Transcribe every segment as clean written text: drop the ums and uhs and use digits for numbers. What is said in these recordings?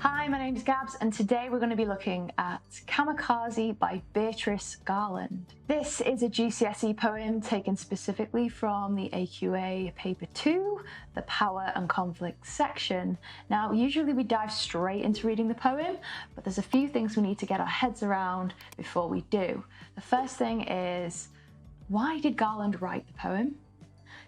Hi, my name's Gabs, and today we're going to be looking at Kamikaze by Beatrice Garland. This is a GCSE poem taken specifically from the AQA Paper 2, the Power and Conflict section. Now, usually we dive straight into reading the poem, but there's a few things we need to get our heads around before we do. The first thing is, why did Garland write the poem?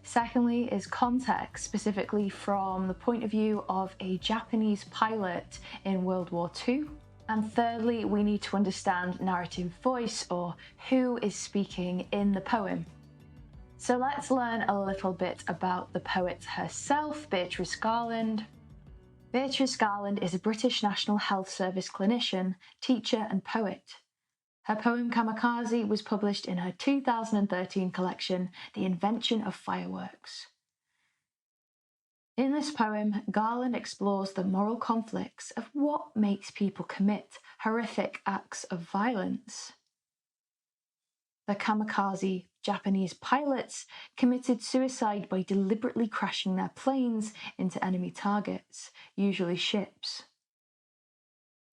Secondly is context, specifically from the point of view of a Japanese pilot in World War II. And thirdly, we need to understand narrative voice, or who is speaking in the poem. So let's learn a little bit about the poet herself, Beatrice Garland. Beatrice Garland is a British National Health Service clinician, teacher and poet. Her poem Kamikaze was published in her 2013 collection, The Invention of Fireworks. In this poem, Garland explores the moral conflicts of what makes people commit horrific acts of violence. The Kamikaze Japanese pilots committed suicide by deliberately crashing their planes into enemy targets, usually ships.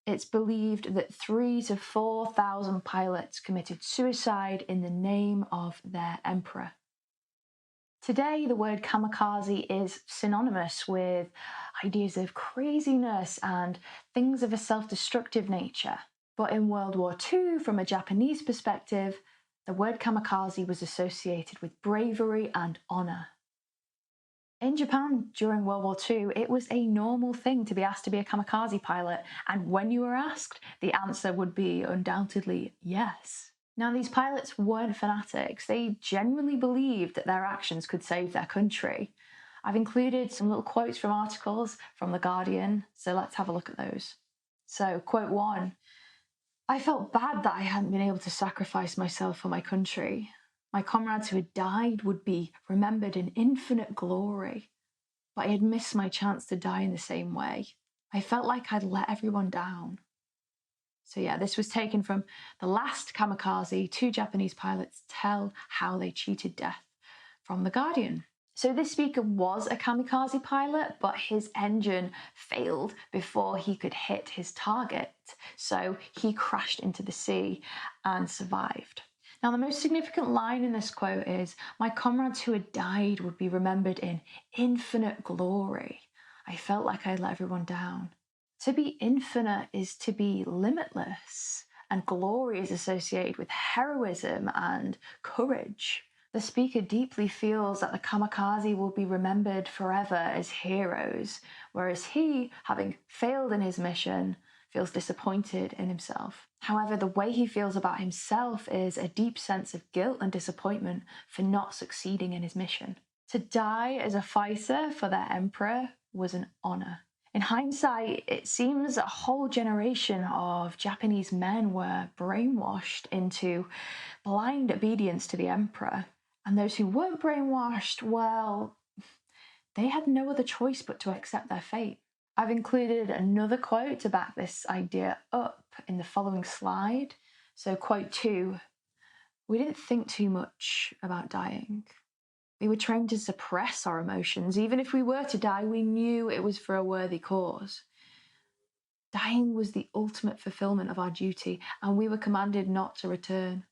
It's believed that 3,000 to 4,000 pilots committed suicide in the name of their emperor. Today, the word kamikaze is synonymous with ideas of craziness and things of a self-destructive nature. But in World War II, from a Japanese perspective, the word kamikaze was associated with bravery and honor. In Japan, during World War II, it was a normal thing to be asked to be a kamikaze pilot, and when you were asked, the answer would be undoubtedly yes. Now, these pilots weren't fanatics. They genuinely believed that their actions could save their country. I've included some little quotes from articles from The Guardian, so let's have a look at those. So, quote 1, "I felt bad that I hadn't been able to sacrifice myself for my country. My comrades who had died would be remembered in infinite glory, but I had missed my chance to die in the same way. I felt like I'd let everyone down." So yeah, this was taken from The Last Kamikaze. 2 Japanese pilots tell how they cheated death, from The Guardian. So this speaker was a kamikaze pilot, but his engine failed before he could hit his target. So he crashed into the sea and survived. Now, the most significant line in this quote is, "My comrades who had died would be remembered in infinite glory. I felt like I'd let everyone down." To be infinite is to be limitless, and glory is associated with heroism and courage. The speaker deeply feels that the kamikaze will be remembered forever as heroes, whereas he, having failed in his mission, feels disappointed in himself. However, the way he feels about himself is a deep sense of guilt and disappointment for not succeeding in his mission. To die as a fighter for their emperor was an honor. In hindsight, it seems a whole generation of Japanese men were brainwashed into blind obedience to the emperor. And those who weren't brainwashed, well, they had no other choice but to accept their fate. I've included another quote to back this idea up in the following slide. So quote 2, "We didn't think too much about dying. We were trained to suppress our emotions. Even if we were to die, we knew it was for a worthy cause. Dying was the ultimate fulfillment of our duty, and we were commanded not to return.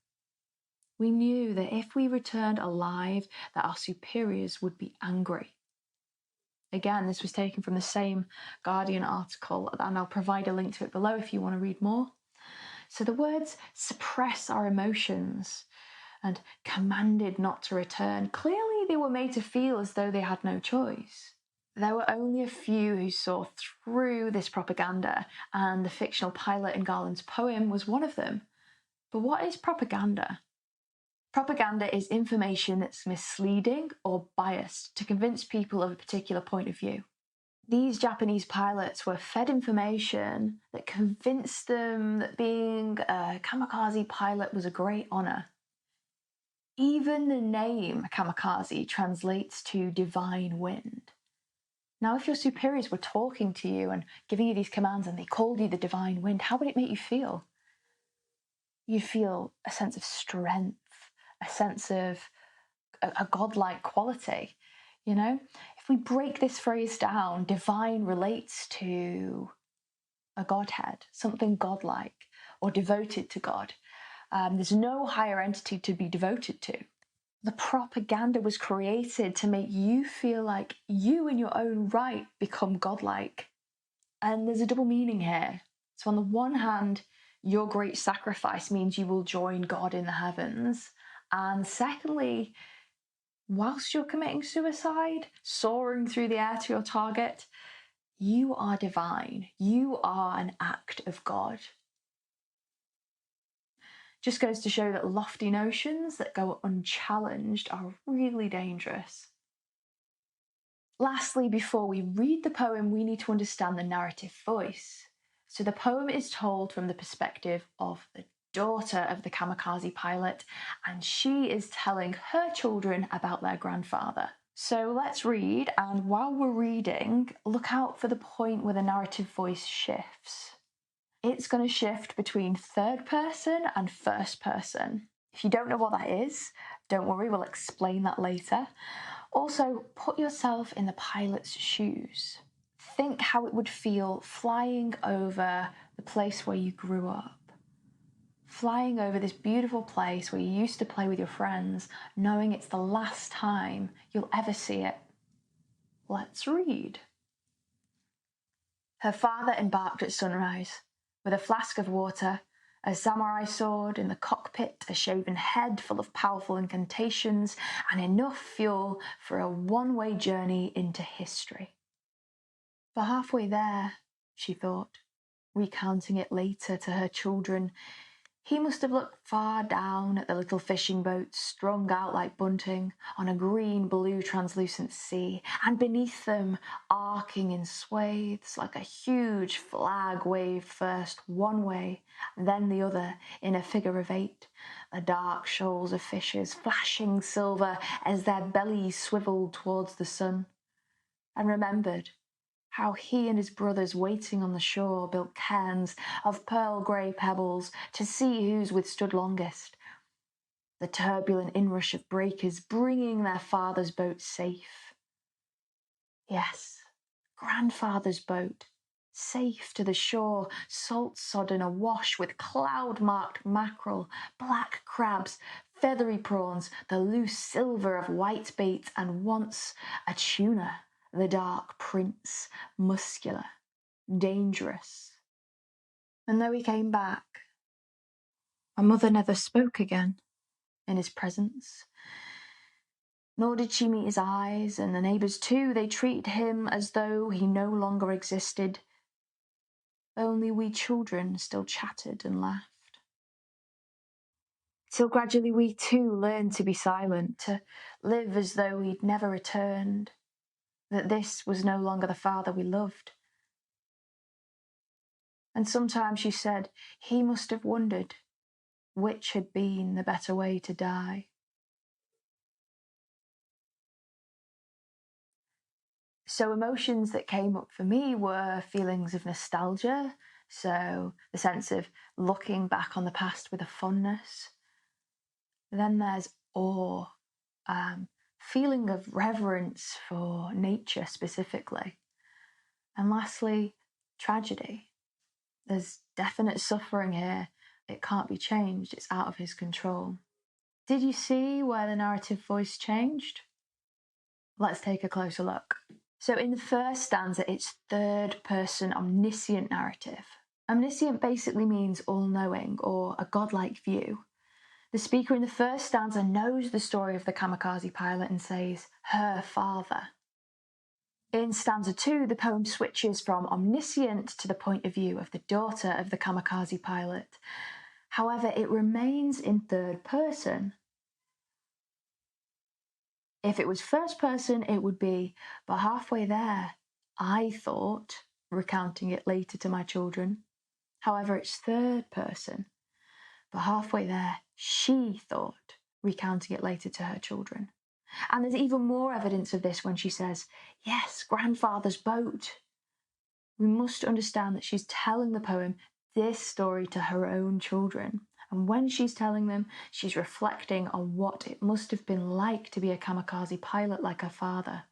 We knew that if we returned alive, that our superiors would be angry." Again, this was taken from the same Guardian article, and I'll provide a link to it below if you want to read more. So the words "suppress our emotions" and "commanded not to return," clearly they were made to feel as though they had no choice. There were only a few who saw through this propaganda, and the fictional pilot in Garland's poem was one of them. But what is propaganda? Propaganda is information that's misleading or biased to convince people of a particular point of view. These Japanese pilots were fed information that convinced them that being a kamikaze pilot was a great honor. Even the name kamikaze translates to divine wind. Now, if your superiors were talking to you and giving you these commands and they called you the divine wind, how would it make you feel? You'd feel a sense of strength, a sense of a godlike quality, you know? If we break this phrase down, divine relates to a godhead, something godlike or devoted to God. There's no higher entity to be devoted to. The propaganda was created to make you feel like you in your own right become godlike. And there's a double meaning here. So on the one hand, your great sacrifice means you will join God in the heavens. And secondly, whilst you're committing suicide, soaring through the air to your target, you are divine. You are an act of God. Just goes to show that lofty notions that go unchallenged are really dangerous. Lastly, before we read the poem, we need to understand the narrative voice. So the poem is told from the perspective of the daughter of the kamikaze pilot, and she is telling her children about their grandfather. So let's read, and while we're reading, look out for the point where the narrative voice shifts. It's going to shift between third person and first person. If you don't know what that is, don't worry, we'll explain that later. Also, put yourself in the pilot's shoes. Think how it would feel flying over the place where you grew up. Flying over this beautiful place where you used to play with your friends, knowing it's the last time you'll ever see it. Let's read. Her father embarked at sunrise, with a flask of water, a samurai sword in the cockpit, a shaven head full of powerful incantations, and enough fuel for a one-way journey into history. For halfway there, she thought, recounting it later to her children, he must have looked far down at the little fishing boats strung out like bunting on a green-blue translucent sea, and beneath them, arcing in swathes like a huge flag waved first one way, then the other in a figure of 8, the dark shoals of fishes flashing silver as their bellies swiveled towards the sun, and remembered how he and his brothers waiting on the shore built cairns of pearl-grey pebbles to see whose withstood longest. The turbulent inrush of breakers bringing their father's boat safe. Yes, grandfather's boat, safe to the shore, salt-sodden awash with cloud-marked mackerel, black crabs, feathery prawns, the loose silver of whitebait, and once a tuna. The dark prince, muscular, dangerous. And though he came back, my mother never spoke again in his presence. Nor did she meet his eyes, and the neighbours too, they treated him as though he no longer existed. Only we children still chattered and laughed. Till gradually we too learned to be silent, to live as though he'd never returned, that this was no longer the father we loved. And sometimes she said he must have wondered which had been the better way to die. So emotions that came up for me were feelings of nostalgia, so the sense of looking back on the past with a fondness. Then there's awe, feeling of reverence for nature specifically. And lastly, tragedy. There's definite suffering here. It can't be changed. It's out of his control. Did you see where the narrative voice changed? Let's take a closer look. So in the first stanza, it's third-person omniscient narrative. Omniscient basically means all-knowing or a godlike view. The speaker in the first stanza knows the story of the kamikaze pilot and says, her father. In stanza 2, the poem switches from omniscient to the point of view of the daughter of the kamikaze pilot. However, it remains in third person. If it was first person, it would be, but halfway there, I thought, recounting it later to my children. However, it's third person, but halfway there, she thought, recounting it later to her children. And there's even more evidence of this when she says, yes, grandfather's boat. We must understand that she's telling the poem this story to her own children. And when she's telling them, she's reflecting on what it must have been like to be a kamikaze pilot like her father.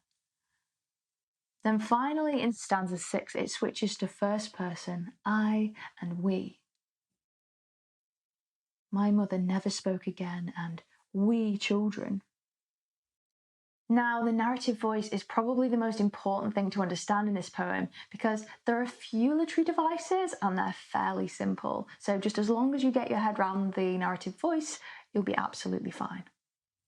Then finally in stanza 6, it switches to first person, I and we. My mother never spoke again, and we children. Now, the narrative voice is probably the most important thing to understand in this poem because there are a few literary devices and they're fairly simple. So just as long as you get your head around the narrative voice, you'll be absolutely fine.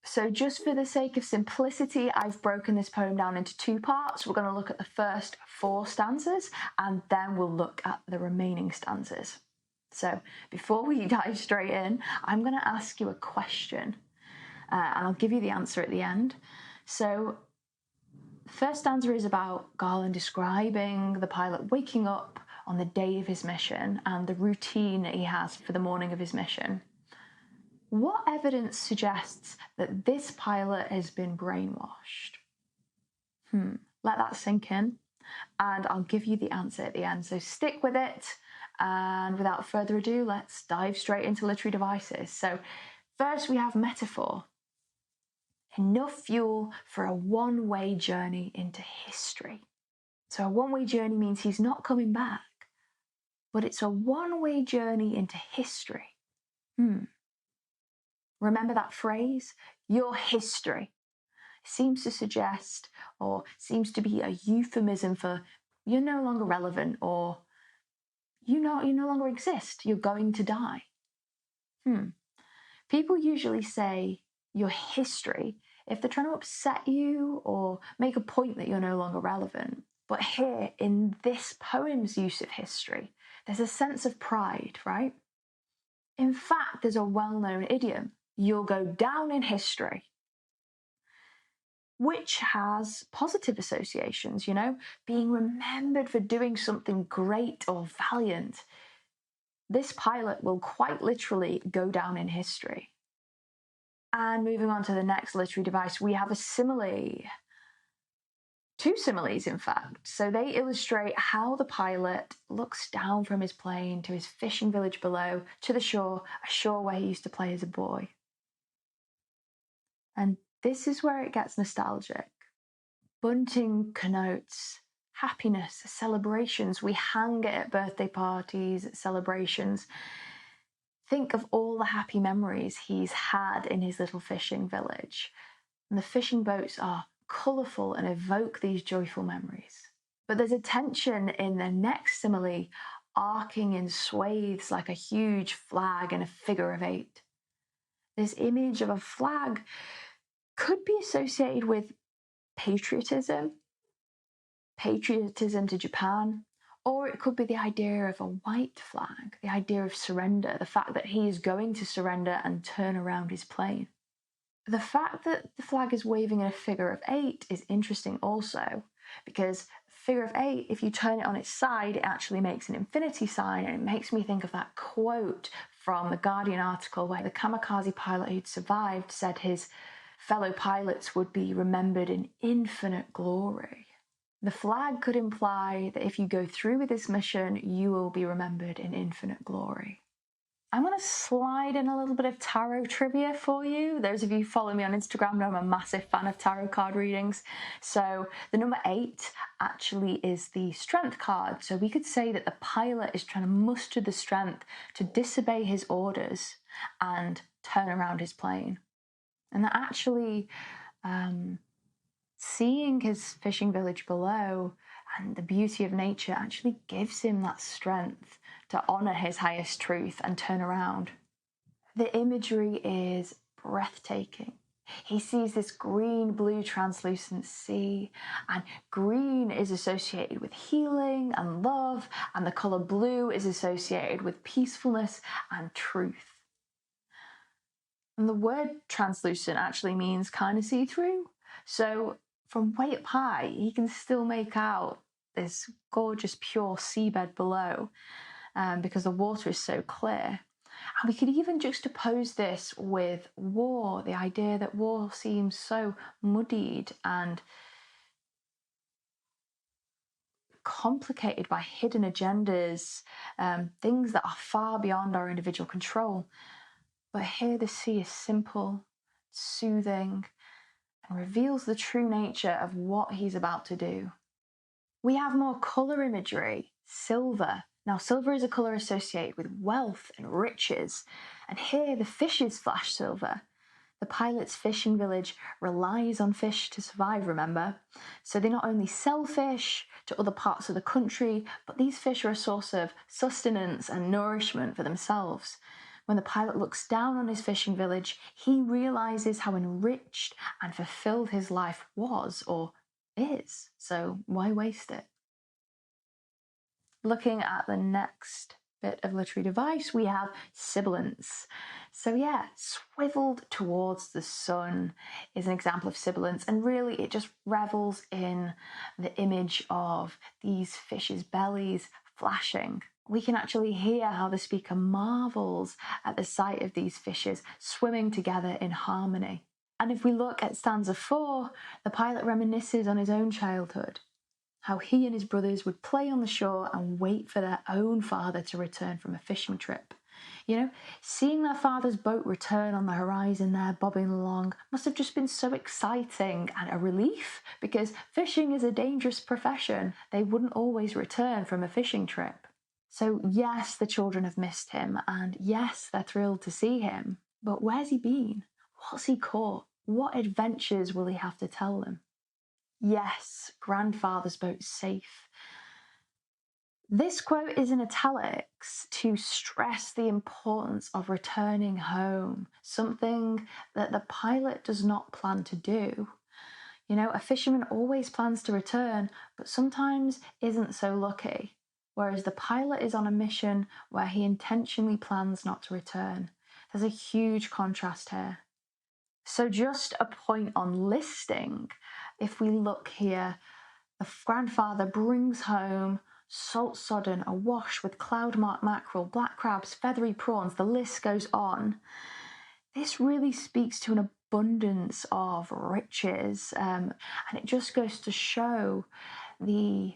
So just for the sake of simplicity, I've broken this poem down into 2 parts. We're going to look at the first 4 stanzas and then we'll look at the remaining stanzas. So before we dive straight in, I'm going to ask you a question and I'll give you the answer at the end. So the first stanza is about Garland describing the pilot waking up on the day of his mission and the routine that he has for the morning of his mission. What evidence suggests that this pilot has been brainwashed? Let that sink in and I'll give you the answer at the end. So stick with it, and without further ado, let's dive straight into literary devices. So first we have metaphor. Enough fuel for a one-way journey into history. So a one-way journey means he's not coming back, but it's a one-way journey into history. Remember that phrase? Your history. It seems to suggest, or seems to be a euphemism for you're no longer relevant, or you no longer exist, you're going to die. People usually say your history if they're trying to upset you or make a point that you're no longer relevant. But here, in this poem's use of history, there's a sense of pride, right? In fact, there's a well-known idiom, you'll go down in history, which has positive associations, being remembered for doing something great or valiant. This pilot will quite literally go down in history. And moving on to the next literary device, we have a simile. 2 similes, in fact. So they illustrate how the pilot looks down from his plane to his fishing village below, to the shore, a shore where he used to play as a boy. And this is where it gets nostalgic. Bunting connotes happiness, celebrations. We hang it at birthday parties, at celebrations. Think of all the happy memories he's had in his little fishing village. And the fishing boats are colourful and evoke these joyful memories. But there's a tension in the next simile, arcing in swathes like a huge flag and a figure of 8. This image of a flag could be associated with patriotism to Japan, or it could be the idea of a white flag, the idea of surrender, the fact that he is going to surrender and turn around his plane. The fact that the flag is waving in a figure of 8 is interesting also, because figure of 8, if you turn it on its side, it actually makes an infinity sign, and it makes me think of that quote from the Guardian article where the Kamikaze pilot who'd survived said his fellow pilots would be remembered in infinite glory. The flag could imply that if you go through with this mission, you will be remembered in infinite glory. I'm going to slide in a little bit of tarot trivia for you. Those of you who follow me on Instagram know I'm a massive fan of tarot card readings. So the number 8 actually is the strength card. So we could say that the pilot is trying to muster the strength to disobey his orders and turn around his plane. And that actually, seeing his fishing village below and the beauty of nature actually gives him that strength to honour his highest truth and turn around. The imagery is breathtaking. He sees this green-blue translucent sea, and green is associated with healing and love, and the colour blue is associated with peacefulness and truth. And the word translucent actually means kind of see-through. So from way up high, he can still make out this gorgeous pure seabed below because the water is so clear. And we could even juxtapose this with war, the idea that war seems so muddied and complicated by hidden agendas, things that are far beyond our individual control. But here the sea is simple, soothing, and reveals the true nature of what he's about to do. We have more colour imagery, silver. Now, silver is a colour associated with wealth and riches, and here the fishes flash silver. The pilot's fishing village relies on fish to survive, remember? So they not only sell fish to other parts of the country, but these fish are a source of sustenance and nourishment for themselves. When the pilot looks down on his fishing village, he realises how enriched and fulfilled his life was or is. So why waste it? Looking at the next bit of literary device, we have sibilance. So yeah, swiveled towards the sun is an example of sibilance, and really it just revels in the image of these fishes' bellies flashing. We can actually hear how the speaker marvels at the sight of these fishes swimming together in harmony. And if we look at stanza 4, the pilot reminisces on his own childhood, how he and his brothers would play on the shore and wait for their own father to return from a fishing trip. You know, seeing their father's boat return on the horizon there, bobbing along, must have just been so exciting and a relief, because fishing is a dangerous profession. They wouldn't always return from a fishing trip. So yes, the children have missed him, and yes, they're thrilled to see him. But where's he been? What's he caught? What adventures will he have to tell them? Yes, grandfather's boat's safe. This quote is in italics to stress the importance of returning home, something that the pilot does not plan to do. You know, a fisherman always plans to return, but sometimes isn't so lucky, whereas the pilot is on a mission where he intentionally plans not to return. There's a huge contrast here. So just a point on listing, if we look here, the grandfather brings home salt-sodden, awash with cloud-marked mackerel, black crabs, feathery prawns, the list goes on. This really speaks to an abundance of riches, and it just goes to show the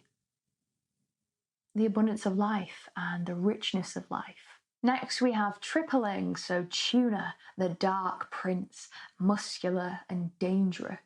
abundance of life and the richness of life. Next we have tripling, so tuna, the dark prince, muscular and dangerous.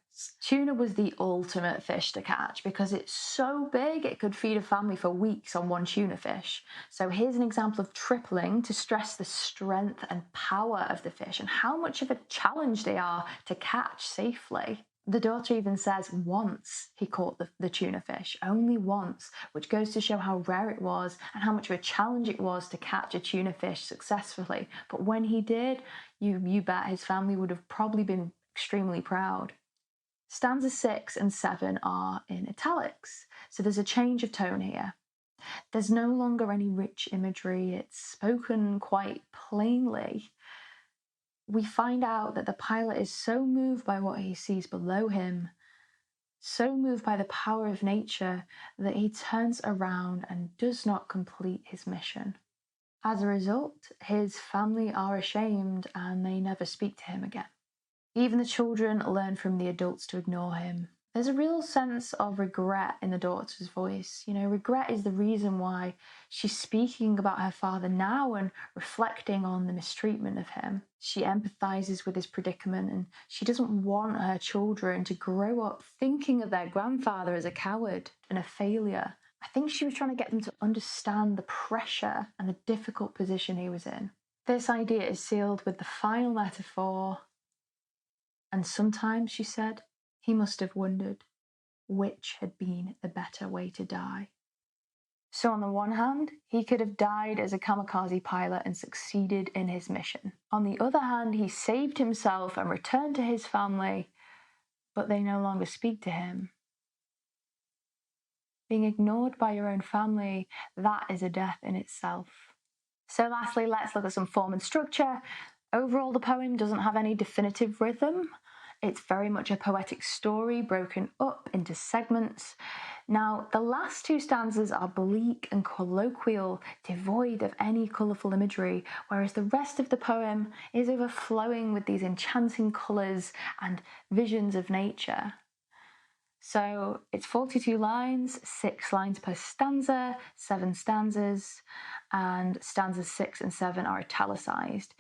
Tuna was the ultimate fish to catch because it's so big it could feed a family for weeks on one tuna fish. So here's an example of tripling to stress the strength and power of the fish and how much of a challenge they are to catch safely. The daughter even says once he caught the tuna fish, only once, which goes to show how rare it was and how much of a challenge it was to catch a tuna fish successfully. But when he did, you bet his family would have probably been extremely proud. Stanzas 6 and 7 are in italics, so there's a change of tone here. There's no longer any rich imagery, it's spoken quite plainly. We find out that the pilot is so moved by what he sees below him, so moved by the power of nature, that he turns around and does not complete his mission. As a result, his family are ashamed and they never speak to him again. Even the children learn from the adults to ignore him. There's a real sense of regret in the daughter's voice. You know, regret is the reason why she's speaking about her father now and reflecting on the mistreatment of him. She empathizes with his predicament and she doesn't want her children to grow up thinking of their grandfather as a coward and a failure. I think she was trying to get them to understand the pressure and the difficult position he was in. This idea is sealed with the final metaphor. And sometimes, she said, he must have wondered which had been the better way to die. So on the one hand, he could have died as a kamikaze pilot and succeeded in his mission. On the other hand, he saved himself and returned to his family, but they no longer speak to him. Being ignored by your own family, that is a death in itself. So lastly, let's look at some form and structure. Overall, the poem doesn't have any definitive rhythm. It's very much a poetic story broken up into segments. Now, the last two stanzas are bleak and colloquial, devoid of any colourful imagery, whereas the rest of the poem is overflowing with these enchanting colours and visions of nature. So it's 42 lines, 6 lines per stanza, 7 stanzas, and stanzas 6 and 7 are italicised,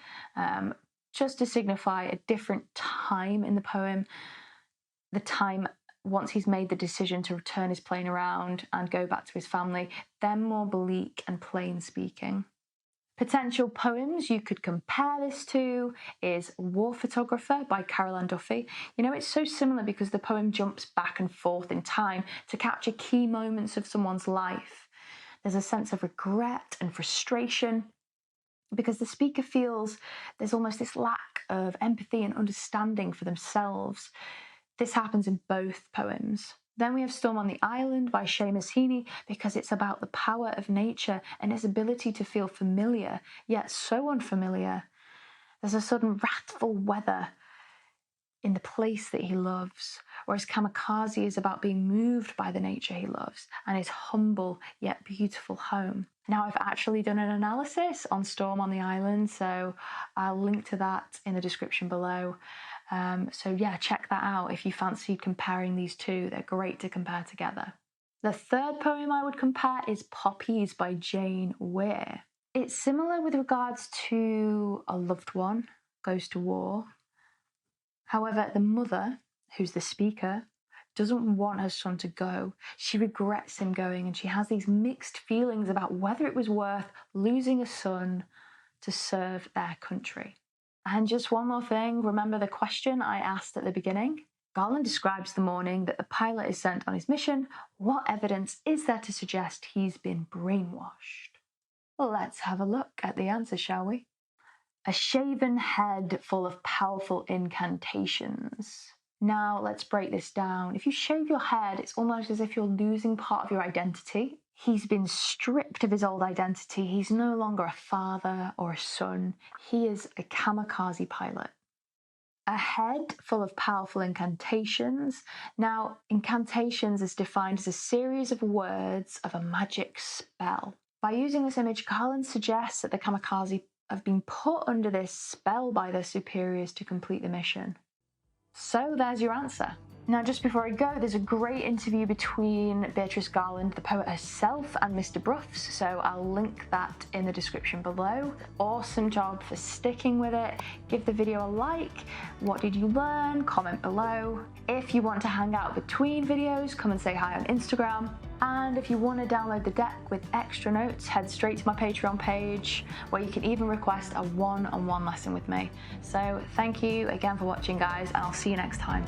just to signify a different time in the poem, the time once he's made the decision to turn his plane around and go back to his family, they're more bleak and plain speaking. Potential poems you could compare this to is War Photographer by Caroline Duffy. You know, it's so similar because the poem jumps back and forth in time to capture key moments of someone's life. There's a sense of regret and frustration because the speaker feels there's almost this lack of empathy and understanding for themselves. This happens in both poems. Then we have Storm on the Island by Seamus Heaney because it's about the power of nature and its ability to feel familiar, yet so unfamiliar. There's a sudden wrathful weather in the place that he loves, whereas Kamikaze is about being moved by the nature he loves and his humble yet beautiful home. Now, I've actually done an analysis on Storm on the Island, so I'll link to that in the description below. So yeah, check that out if you fancy comparing these two. They're great to compare together. The third poem I would compare is Poppies by Jane Weir. It's similar with regards to a loved one goes to war. However, the mother, who's the speaker, doesn't want her son to go. She regrets him going and she has these mixed feelings about whether it was worth losing a son to serve their country. And just one more thing, remember the question I asked at the beginning? Garland describes the morning that the pilot is sent on his mission. What evidence is there to suggest he's been brainwashed? Well, let's have a look at the answer, shall we? A shaven head full of powerful incantations. Now, let's break this down. If you shave your head, it's almost as if you're losing part of your identity. He's been stripped of his old identity. He's no longer a father or a son. He is a kamikaze pilot. A head full of powerful incantations. Now, incantations is defined as a series of words of a magic spell. By using this image, Garland suggests that the kamikaze have been put under this spell by their superiors to complete the mission. So there's your answer. Now, just before I go, there's a great interview between Beatrice Garland, the poet herself, and Mr. Bruffs, so I'll link that in the description below. Awesome job for sticking with it. Give the video a like. What did you learn? Comment below. If you want to hang out between videos, come and say hi on Instagram. And if you want to download the deck with extra notes, head straight to my Patreon page, where you can even request a one-on-one lesson with me. So thank you again for watching, guys, and I'll see you next time.